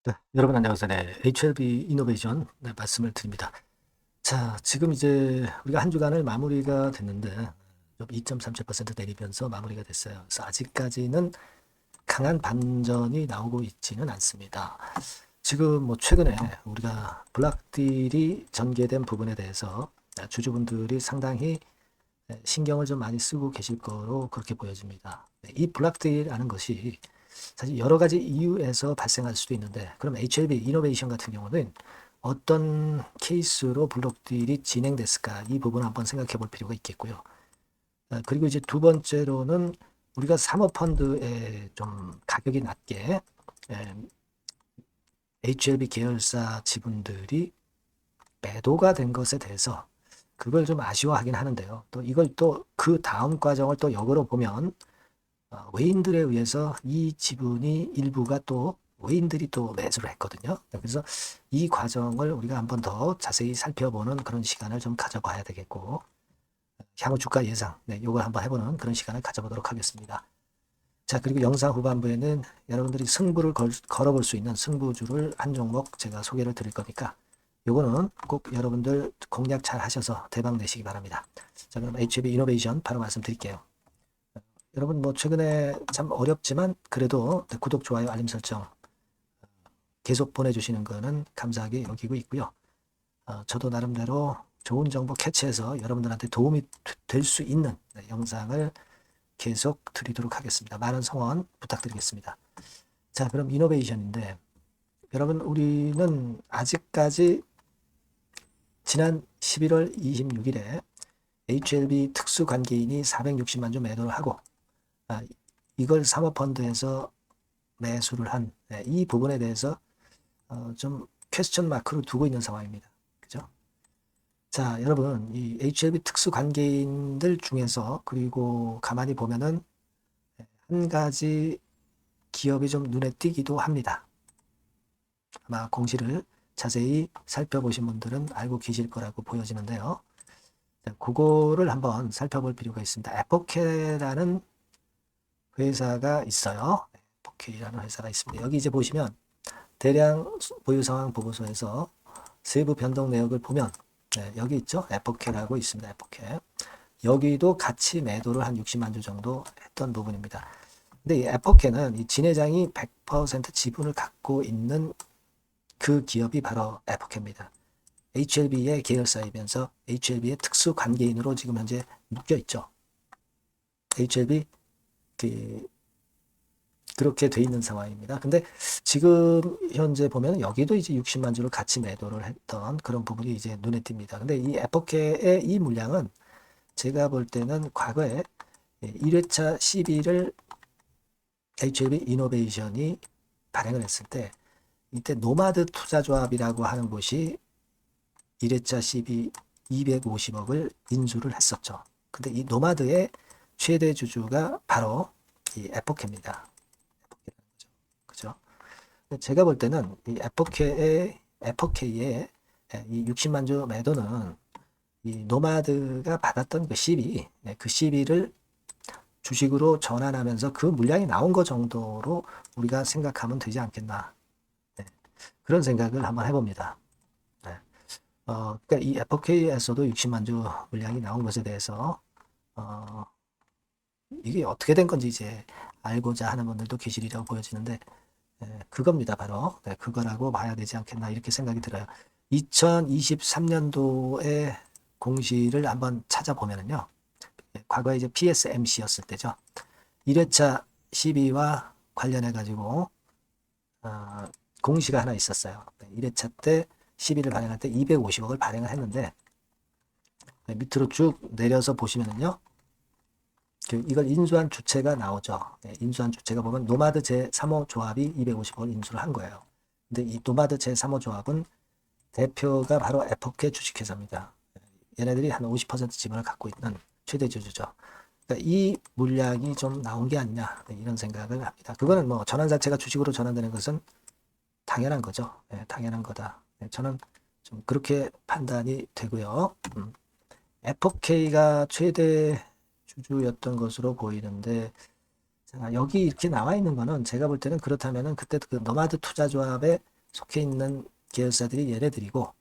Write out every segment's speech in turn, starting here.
네, 여러분 안녕하세요. 네, HLB 이노베이션 말씀을 드립니다. 자, 지금 이제 우리가 한 주간을 마무리가 됐는데 좀 2.37% 내리면서 마무리가 됐어요. 그래서 아직까지는 강한 반전이 나오고 있지는 않습니다. 지금 뭐 최근에 우리가 블락딜이 전개된 부분에 대해서 주주분들이 상당히 신경을 좀 많이 쓰고 계실 거로 그렇게 보여집니다. 이 블락딜이라는 것이 사실 여러 가지 이유에서 발생할 수도 있는데, 그럼 HLB 이노베이션 같은 경우는 어떤 케이스로 블록딜이 진행됐을까, 이 부분을 한번 생각해 볼 필요가 있겠고요. 그리고 이제 두 번째로는 우리가 사모펀드에 좀 가격이 낮게 HLB 계열사 지분들이 매도가 된 것에 대해서 그걸 좀 아쉬워하긴 하는데요. 또 이걸 또 그 다음 과정을 또 역으로 보면 외인들에 의해서 이 지분이 일부가 또 외인들이 또 매수를 했거든요. 그래서 이 과정을 우리가 한번 더 자세히 살펴보는 그런 시간을 좀 가져봐야 되겠고, 향후 주가 예상, 이걸 한번 해보는 그런 시간을 가져보도록 하겠습니다. 자, 그리고 영상 후반부에는 여러분들이 승부를 걸어볼 수 있는 승부주를 한 종목 제가 소개를 드릴 거니까 요거는 꼭 여러분들 공략 잘 하셔서 대박 내시기 바랍니다. 자, 그럼 HB 이노베이션 바로 말씀드릴게요. 여러분 뭐 최근에 참 어렵지만 그래도 구독, 좋아요, 알림 설정 계속 보내주시는 거는 감사하게 여기고 있고요. 저도 나름대로 좋은 정보 캐치해서 여러분들한테 도움이 될 수 있는 영상을 계속 드리도록 하겠습니다. 많은 성원 부탁드리겠습니다. 자, 그럼 이노베이션인데 여러분 우리는 아직까지 지난 11월 26일에 HLB 특수관계인이 460만 주 매도를 하고 이걸 사모펀드에서 매수를 한 이 부분에 대해서 좀 퀘스천 마크로 두고 있는 상황입니다. 그죠? 자, 여러분, 이 HLB 특수 관계인들 중에서 그리고 가만히 보면은 한 가지 기업이 좀 눈에 띄기도 합니다. 아마 공시를 자세히 살펴보신 분들은 알고 계실 거라고 보여지는데요. 자, 그거를 한번 살펴볼 필요가 있습니다. 에포케라는 회사가 있어요. 에포케라는 회사가 있습니다. 여기 이제 보시면 대량 보유 상황 보고서에서 세부 변동 내역을 보면 여기 있죠. 에포케라고 있습니다. 에포케. 여기도 같이 매도를 한 60만 주 정도 했던 부분입니다. 근데 이 에포케는 이 진 회장이 100% 지분을 갖고 있는 그 기업이 바로 에포케입니다. HLB의 계열사이면서 HLB의 특수 관계인으로 지금 현재 묶여 있죠. HLB 그렇게 돼 있는 상황입니다. 근데 지금 현재 보면 여기도 이제 60만 주를 같이 매도를 했던 그런 부분이 이제 눈에 띕니다. 근데 이 에포케의 이 물량은 제가 볼 때는 과거에 1회차 시비를 HLB 이노베이션이 발행을 했을 때 이때 노마드 투자조합이라고 하는 곳이 1회차 시비 250억을 인수를 했었죠. 근데 이 노마드의 최대 주주가 바로 이 에포케입니다. 그죠? 제가 볼 때는 이 에포케의 이 60만 주 매도는 이 노마드가 받았던 그 시비, 그 시비를 주식으로 전환하면서 그 물량이 나온 것 정도로 우리가 생각하면 되지 않겠나. 네, 그런 생각을 한번 해봅니다. 네. 그러니까 이 에포케에서도 60만 주 물량이 나온 것에 대해서 이게 어떻게 된 건지 이제 알고자 하는 분들도 계시리라고 보여지는데 그겁니다. 바로 그거라고 봐야 되지 않겠나 이렇게 생각이 들어요. 2023년도에 공시를 한번 찾아보면요. 과거에 이제 PSMC였을 때죠. 1회차 시비와 관련해 가지고 공시가 하나 있었어요. 1회차 때 시비를 발행할 때 250억을 발행을 했는데 밑으로 쭉 내려서 보시면은요. 이걸 인수한 주체가 나오죠. 인수한 주체가 보면 노마드 제3호 조합이 250억을 인수를 한 거예요. 근데 이 노마드 제3호 조합은 대표가 바로 에포케 주식회사입니다. 얘네들이 한 50% 지분을 갖고 있는 최대 주주죠. 그러니까 이 물량이 좀 나온 게 아니냐 이런 생각을 합니다. 그거는 뭐 전환 자체가 주식으로 전환되는 것은 당연한 거죠. 당연한 거다. 저는 좀 그렇게 판단이 되고요. 에포케가 최대 주주였던 것으로 보이는데 자, 여기 이렇게 나와 있는 거는 제가 볼 때는 그렇다면은 그때 그 노마드 투자조합의 속해 있는 계열사들이 얘네들이고,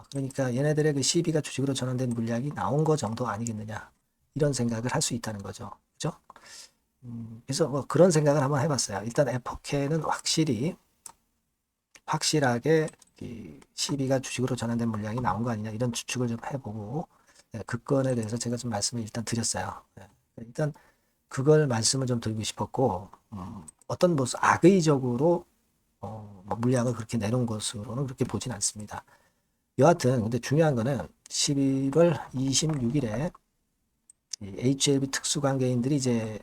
그러니까 얘네들의 그 CB가 주식으로 전환된 물량이 나온 거 정도 아니겠느냐, 이런 생각을 할 수 있다는 거죠. 그죠? 그래서 뭐 그런 생각을 한번 해봤어요. 일단 에포케는 확실하게 이 CB가 주식으로 전환된 물량이 나온 거 아니냐, 이런 추측을 좀 해보고, 그 건에 대해서 제가 좀 말씀을 일단 드렸어요. 일단 그걸 말씀을 좀 드리고 싶었고, 어떤 뭐 악의적으로 뭐 물량을 그렇게 내놓은 것으로는 그렇게 보진 않습니다. 여하튼 근데 중요한 거는 11월 26일에 HLB 특수관계인들이 이제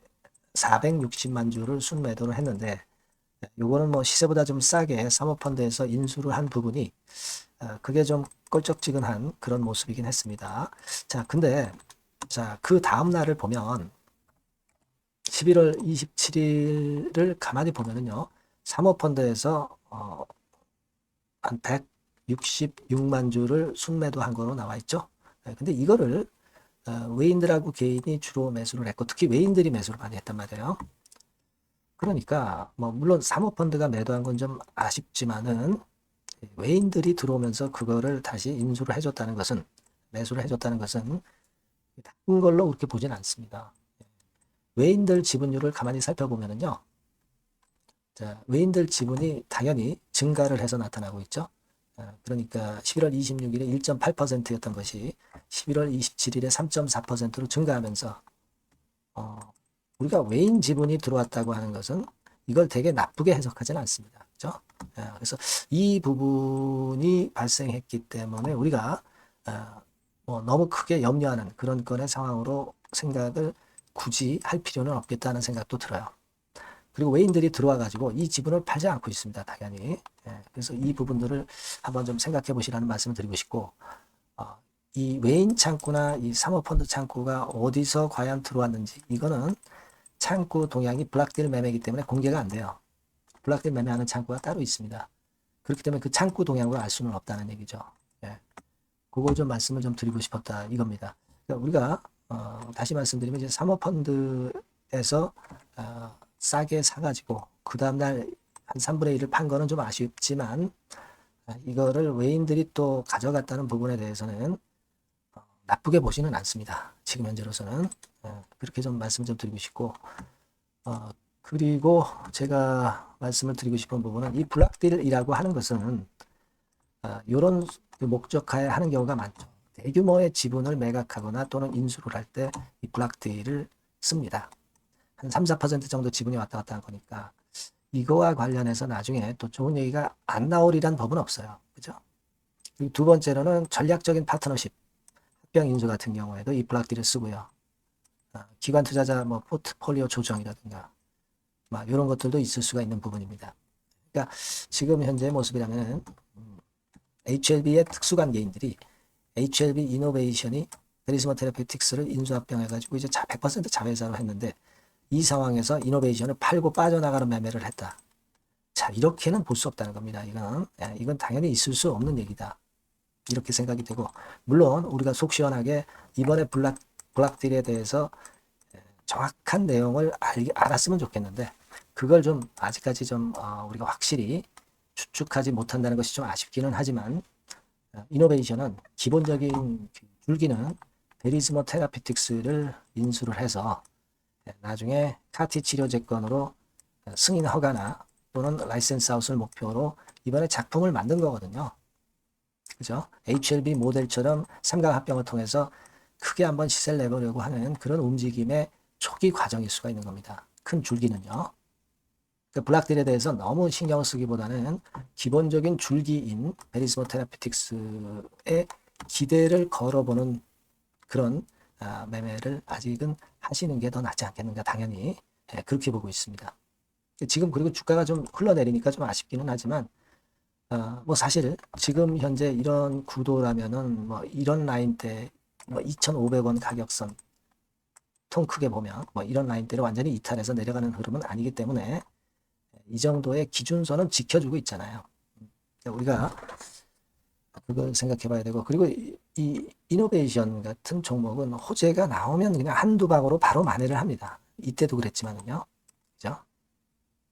460만 주를 순매도를 했는데, 요거는 뭐 시세보다 좀 싸게 사모펀드에서 인수를 한 부분이 그게 좀 껄쩍지근한 그런 모습이긴 했습니다. 자, 근데 그 다음 날을 보면 11월 27일을 가만히 보면은요, 사모펀드에서 한 166만 주를 순매도한 거로 나와 있죠. 근데 이거를 외인들하고 개인이 주로 매수를 했고, 특히 외인들이 매수를 많이 했단 말이에요. 그러니까 뭐 물론 사모펀드가 매도한 건 좀 아쉽지만은, 외인들이 들어오면서 그거를 다시 인수를 해줬다는 것은, 매수를 해줬다는 것은 나쁜 걸로 그렇게 보진 않습니다. 외인들 지분율을 가만히 살펴보면은요, 자, 외인들 지분이 당연히 증가를 해서 나타나고 있죠. 그러니까 11월 26일에 1.8%였던 것이 11월 27일에 3.4%로 증가하면서, 우리가 외인 지분이 들어왔다고 하는 것은 이걸 되게 나쁘게 해석하지는 않습니다. 그렇죠? 그래서 이 부분이 발생했기 때문에 우리가 뭐 너무 크게 염려하는 그런 건의 상황으로 생각을 굳이 할 필요는 없겠다는 생각도 들어요. 그리고 외인들이 들어와 가지고 이 지분을 팔지 않고 있습니다. 당연히. 그래서 이 부분들을 한번 좀 생각해 보시라는 말씀을 드리고 싶고, 이 외인 창구나 이 사모펀드 창구가 어디서 과연 들어왔는지, 이거는 창구 동향이 블락딜 매매이기 때문에 공개가 안 돼요. 블락딜 매매하는 창구가 따로 있습니다. 그렇기 때문에 그 창구 동향으로 알 수는 없다는 얘기죠. 그걸 좀 말씀을 좀 드리고 싶었다, 이겁니다. 그러니까 우리가 다시 말씀드리면 이제 사모펀드에서 싸게 사가지고 그 다음날 한 3분의 1을 판 거는 좀 아쉽지만, 이거를 외인들이 또 가져갔다는 부분에 대해서는 나쁘게 보지는 않습니다. 지금 현재로서는. 그렇게 좀 말씀 좀 드리고 싶고, 그리고 제가 말씀을 드리고 싶은 부분은 이 블락딜이라고 하는 것은 이런 목적하에 하는 경우가 많죠. 대규모의 지분을 매각하거나 또는 인수를 할 때 이 블락딜을 씁니다. 한 3, 4% 정도 지분이 왔다 갔다 한 거니까 이거와 관련해서 나중에 또 좋은 얘기가 안 나오리란 법은 없어요. 그죠? 그리고 두 번째로는 전략적인 파트너십, 합병 인수 같은 경우에도 이 블락딜을 쓰고요. 기관 투자자 뭐 포트폴리오 조정이라든가 막 이런 것들도 있을 수가 있는 부분입니다. 그러니까 지금 현재 모습이라면 HLB의 특수관계인들이 HLB 이노베이션이 베리스모 테라피틱스를 인수합병해가지고 이제 100% 자회사로 했는데, 이 상황에서 이노베이션을 팔고 빠져나가는 매매를 했다. 자, 이렇게는 볼 수 없다는 겁니다. 이건 당연히 있을 수 없는 얘기다, 이렇게 생각이 되고, 물론 우리가 속 시원하게 이번에 블락딜에 대해서 정확한 내용을 알았으면 좋겠는데, 그걸 좀 아직까지 좀 우리가 확실히 추측하지 못한다는 것이 좀 아쉽기는 하지만, 이노베이션은 기본적인 줄기는 베리스모 테라피틱스를 인수를 해서 나중에 카티 치료 제건으로 승인 허가나 또는 라이센스 아웃을 목표로 이번에 작품을 만든 거거든요. 그죠? HLB 모델처럼 삼각 합병을 통해서 크게 한번 시세를 내보려고 하는 그런 움직임의 초기 과정일 수가 있는 겁니다. 큰 줄기는요. 그러니까 블락딜에 대해서 너무 신경을 쓰기보다는 기본적인 줄기인 베리스모 테라피틱스의 기대를 걸어보는 그런 매매를 아직은 하시는 게 더 낫지 않겠는가, 당연히 그렇게 보고 있습니다. 지금 그리고 주가가 좀 흘러내리니까 좀 아쉽기는 하지만, 뭐 사실 지금 현재 이런 구도라면은 뭐 이런 라인대 뭐 2,500원 가격선 통 크게 보면 뭐 이런 라인대를 완전히 이탈해서 내려가는 흐름은 아니기 때문에 이 정도의 기준선은 지켜주고 있잖아요. 우리가 그걸 생각해 봐야 되고, 그리고 이 이노베이션 같은 종목은 호재가 나오면 그냥 한두 방으로 바로 만회를 합니다. 이때도 그랬지만은요. 그죠?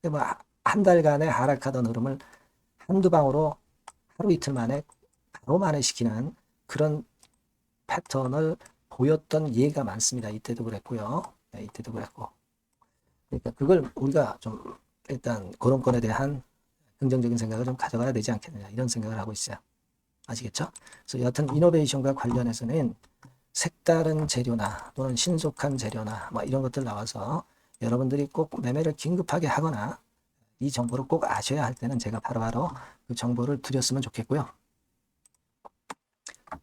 뭐 한 달간의 하락하던 흐름을 한두 방으로 하루 이틀 만에 바로 만회시키는 그런 패턴을 보였던 예가 많습니다. 이때도 그랬고요. 네, 이때도 그랬고. 그러니까 그걸 우리가 좀 일단 그런 건에 대한 긍정적인 생각을 좀 가져가야 되지 않겠느냐 이런 생각을 하고 있어요. 아시겠죠? 그래서 여하튼 이노베이션과 관련해서는 색다른 재료나 또는 신속한 재료나 뭐 이런 것들 나와서 여러분들이 꼭 매매를 긴급하게 하거나 이 정보를 꼭 아셔야 할 때는 제가 바로바로 그 정보를 드렸으면 좋겠고요.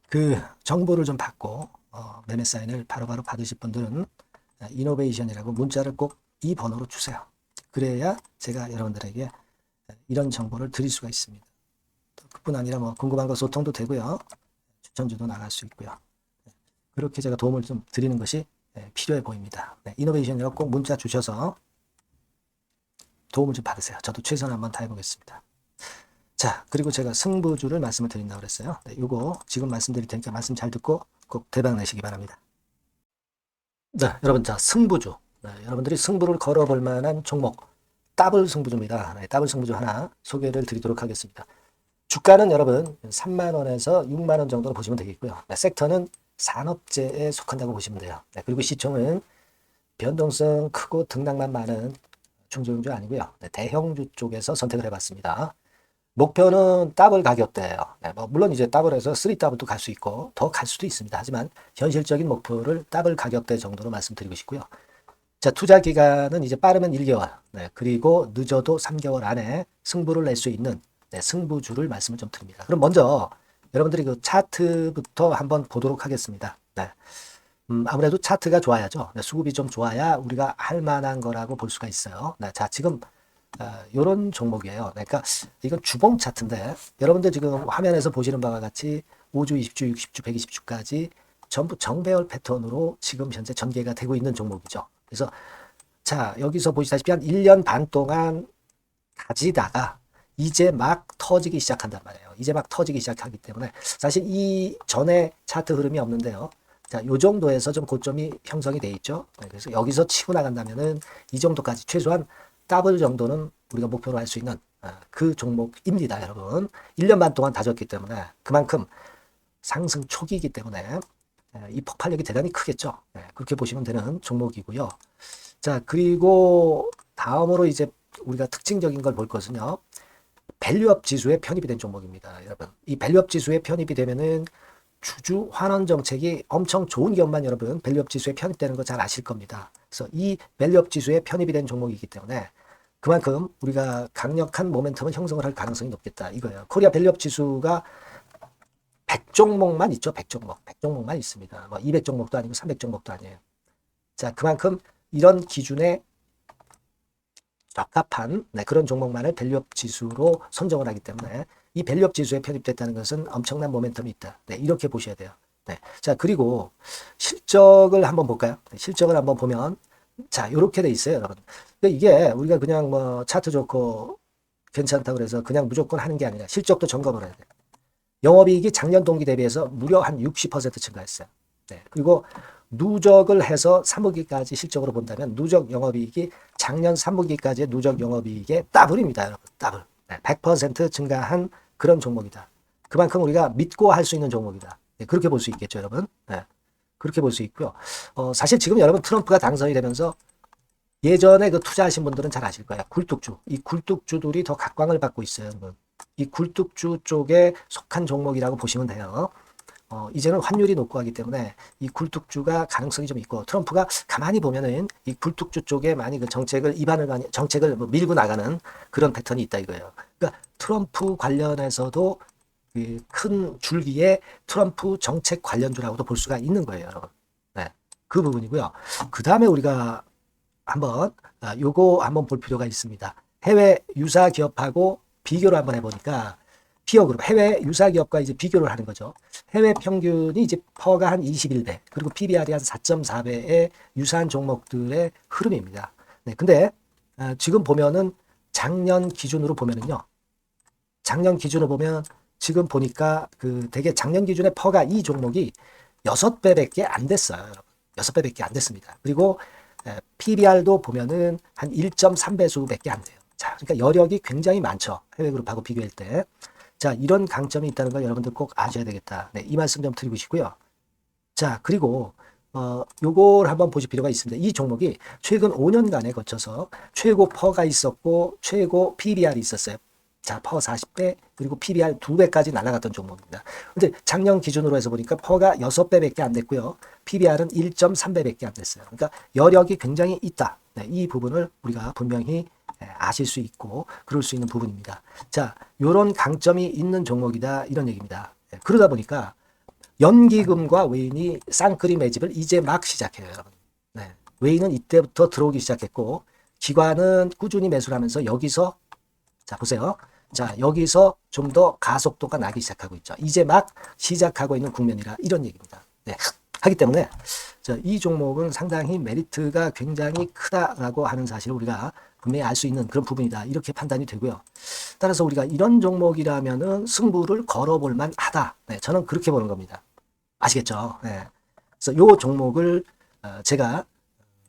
그 정보를 좀 받고 매매 사인을 바로바로 받으실 분들은 이노베이션이라고 문자를 꼭 이 번호로 주세요. 그래야 제가 여러분들에게 이런 정보를 드릴 수가 있습니다. 그뿐 아니라 뭐 궁금한 거 소통도 되고요. 추천주도 나갈 수 있고요. 그렇게 제가 도움을 좀 드리는 것이 필요해 보입니다. 네, 이노베이션이라고 꼭 문자 주셔서 도움을 좀 받으세요. 저도 최선을 한번 다해보겠습니다. 자, 그리고 제가 승부주를 말씀을 드린다고 그랬어요. 네, 요거 지금 말씀드릴 테니까 말씀 잘 듣고 꼭 대박 내시기 바랍니다. 네, 여러분, 자, 승부주. 네, 여러분들이 승부를 걸어볼 만한 종목, 더블 승부주입니다. 네, 더블 승부주 하나 소개를 드리도록 하겠습니다. 주가는 여러분 3만 원에서 6만 원 정도로 보시면 되겠고요. 네, 섹터는 산업재에 속한다고 보시면 돼요. 네, 그리고 시총은 변동성 크고 등락만 많은 중소형주 아니고요. 네, 대형주 쪽에서 선택을 해봤습니다. 목표는 더블 가격대예요. 네, 뭐 물론 이제 더블에서 3더블도 갈 수 있고 더 갈 수도 있습니다. 하지만 현실적인 목표를 더블 가격대 정도로 말씀드리고 싶고요. 자, 투자 기간은 이제 빠르면 1개월, 네, 그리고 늦어도 3개월 안에 승부를 낼 수 있는 승부주를 말씀을 좀 드립니다. 그럼 먼저 여러분들이 그 차트부터 한번 보도록 하겠습니다. 네. 아무래도 차트가 좋아야죠. 네, 수급이 좀 좋아야 우리가 할 만한 거라고 볼 수가 있어요. 네, 자, 지금 요런 종목이에요. 그러니까 이건 주봉 차트인데 여러분들 지금 화면에서 보시는 바와 같이 5주, 20주, 60주, 120주까지 전부 정배열 패턴으로 지금 현재 전개가 되고 있는 종목이죠. 그래서 자, 여기서 보시다시피 한 1년 반 동안 가지다가 이제 막 터지기 시작한단 말이에요. 이제 막 터지기 시작하기 때문에 사실 이 전에 차트 흐름이 없는데요. 자, 요 정도에서 좀 고점이 형성이 돼 있죠. 네, 그래서 여기서 치고 나간다면은 이 정도까지 최소한 더블 정도는 우리가 목표로 할 수 있는 그 종목입니다, 여러분. 1년 반 동안 다졌기 때문에 그만큼 상승 초기이기 때문에 이 폭발력이 대단히 크겠죠. 네, 그렇게 보시면 되는 종목이고요. 자, 그리고 다음으로 이제 우리가 특징적인 걸 볼 것은요. 밸류업 지수에 편입이 된 종목입니다, 여러분. 이 밸류업 지수에 편입이 되면은 주주 환원 정책이 엄청 좋은 기업만 여러분 밸류업 지수에 편입되는 거 잘 아실 겁니다. 그래서 이 밸류업 지수에 편입이 된 종목이기 때문에 그만큼 우리가 강력한 모멘텀을 형성을 할 가능성이 높겠다 이거예요. 코리아 밸류업 지수가 100종목만 있죠. 100종목. 100종목만 있습니다. 뭐 200종목도 아니고 300종목도 아니에요. 자, 그만큼 이런 기준에 적합한 그런 종목만을 밸류업 지수로 선정을 하기 때문에 이 밸류업 지수에 편입됐다는 것은 엄청난 모멘텀이 있다. 네, 이렇게 보셔야 돼요. 네. 자, 그리고 실적을 한번 볼까요? 네, 실적을 한번 보면 자, 이렇게 돼 있어요, 여러분. 그러니까 이게 우리가 그냥 뭐 차트 좋고 괜찮다 그래서 그냥 무조건 하는 게 아니라 실적도 점검을 해야 돼요. 영업이익이 작년 동기 대비해서 무려 한 60% 증가했어요. 네. 그리고 누적을 해서 3분기까지 실적으로 본다면 누적 영업이익이 작년 3분기까지의 누적 영업이익의 더블입니다, 여러분. 더블. 네. 100% 증가한 그런 종목이다. 그만큼 우리가 믿고 할 수 있는 종목이다. 네. 그렇게 볼 수 있겠죠, 여러분. 네. 그렇게 볼 수 있고요. 사실 지금 여러분 트럼프가 당선이 되면서 예전에 그 투자하신 분들은 잘 아실 거예요. 굴뚝주. 이 굴뚝주들이 더 각광을 받고 있어요, 여러분. 이 굴뚝주 쪽에 속한 종목이라고 보시면 돼요. 이제는 환율이 높고 하기 때문에 이 굴뚝주가 가능성이 좀 있고 트럼프가 가만히 보면은 이 굴뚝주 쪽에 많이 그 정책을 정책을 뭐 밀고 나가는 그런 패턴이 있다 이거예요. 그러니까 트럼프 관련해서도 그 큰 줄기에 트럼프 정책 관련주라고도 볼 수가 있는 거예요, 여러분. 네, 그 부분이고요. 그 다음에 우리가 한번 요거 한번 볼 필요가 있습니다. 해외 유사 기업하고 비교를 한번 해보니까 피어 그룹 해외 유사 기업과 이제 비교를 하는 거죠. 해외 평균이 이제 퍼가 한 21배 그리고 PBR이 한 4.4배의 유사한 종목들의 흐름입니다. 네, 근데 지금 보면은 작년 기준으로 보면은요. 작년 기준으로 보면 지금 보니까 그 되게 작년 기준의 퍼가 이 종목이 6배밖에 안 됐어요. 여러분. 6배밖에 안 됐습니다. 그리고 PBR도 보면은 한 1.3배수밖에 안 돼요. 자, 그러니까 여력이 굉장히 많죠. 해외 그룹하고 비교할 때. 자, 이런 강점이 있다는 걸 여러분들 꼭 아셔야 되겠다. 네, 이 말씀 좀 드리고 싶고요. 자, 그리고 요걸 한번 보실 필요가 있습니다. 이 종목이 최근 5년간에 거쳐서 최고 퍼가 있었고 최고 PBR이 있었어요. 자, 퍼 40배 그리고 PBR 2배까지 날아갔던 종목입니다. 근데 작년 기준으로 해서 보니까 퍼가 6배밖에 안 됐고요. PBR은 1.3배밖에 안 됐어요. 그러니까 여력이 굉장히 있다. 네, 이 부분을 우리가 분명히 아실 수 있고 그럴 수 있는 부분입니다. 자, 요런 강점이 있는 종목이다 이런 얘기입니다. 그러다 보니까 연기금과 외인이 쌍끌이 매집을 이제 막 시작해요, 여러분. 네. 외인은 이때부터 들어오기 시작했고, 기관은 꾸준히 매수를 하면서 여기서, 자, 보세요. 자, 여기서 좀 더 가속도가 나기 시작하고 있죠. 이제 막 시작하고 있는 국면이라 이런 얘기입니다. 네. 하기 때문에, 이 종목은 상당히 메리트가 굉장히 크다라고 하는 사실을 우리가 분명히 알 수 있는 그런 부분이다. 이렇게 판단이 되고요. 따라서 우리가 이런 종목이라면은 승부를 걸어볼 만하다. 네, 저는 그렇게 보는 겁니다. 아시겠죠? 네. 그래서 요 종목을 제가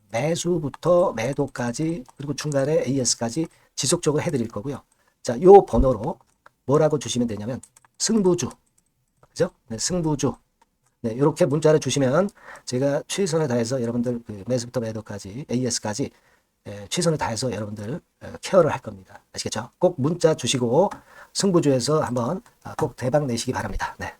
매수부터 매도까지 그리고 중간에 AS까지 지속적으로 해드릴 거고요. 자, 요 번호로 뭐라고 주시면 되냐면 승부주, 그죠? 네, 승부주. 네, 이렇게 문자를 주시면 제가 최선을 다해서 여러분들 그 매수부터 매도까지 AS까지 최선을 다해서 여러분들 케어를 할 겁니다. 아시겠죠? 꼭 문자 주시고 승부주에서 한번 꼭 대박 내시기 바랍니다. 네.